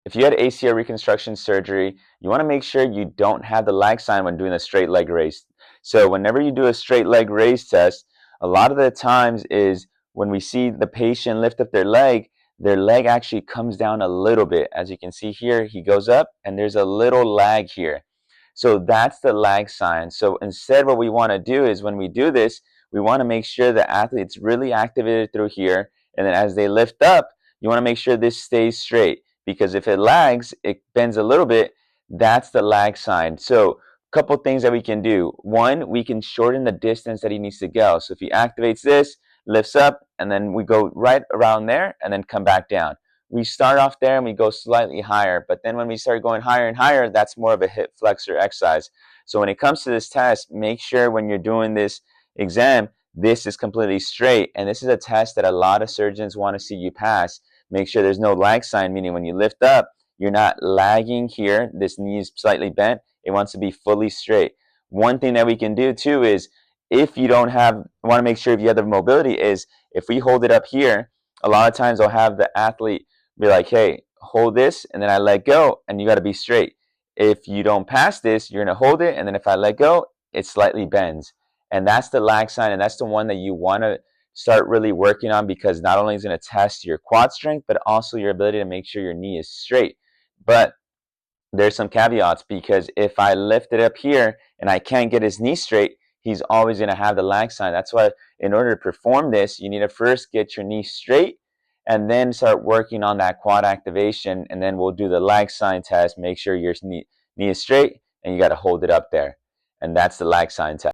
If you had ACL reconstruction surgery, you want to make sure you don't have the lag sign when doing a straight leg raise. So whenever you do a straight leg raise test, a lot of the times is when we see the patient lift up their leg actually comes down a little bit. As you can see here, he goes up and there's a little lag here. So that's the lag sign. So instead, what we want to do is when we do this, we want to make sure the athlete's really activated through here. And then as they lift up, you want to make sure this stays straight, because if it lags, it bends a little bit. That's the lag sign. So a couple things that we can do. One, we can shorten the distance that he needs to go. So if he activates this, lifts up, and then we go right around there and then come back down. We start off there and we go slightly higher, but then when we start going higher and higher, that's more of a hip flexor exercise. So when it comes to this test, make sure when you're doing this exam, this is completely straight. And this is a test that a lot of surgeons want to see you pass. Make sure there's no lag sign, meaning when you lift up, you're not lagging here. This knee is slightly bent. It wants to be fully straight. One thing that we can do too is, if you don't have, want to make sure if you have the mobility, is if we hold it up here, a lot of times I'll have the athlete be like, hey, hold this, and then I let go, and you got to be straight. If you don't pass this, you're going to hold it, and then if I let go, it slightly bends. And that's the lag sign, and that's the one that you want to start really working on, because not only is it going to test your quad strength, but also your ability to make sure your knee is straight. But there's some caveats, because if I lift it up here and I can't get his knee straight, he's always going to have the lag sign. That's why in order to perform this, you need to first get your knee straight and then start working on that quad activation, and then we'll do the lag sign test, make sure your knee is straight, and you got to hold it up there. And that's the lag sign test.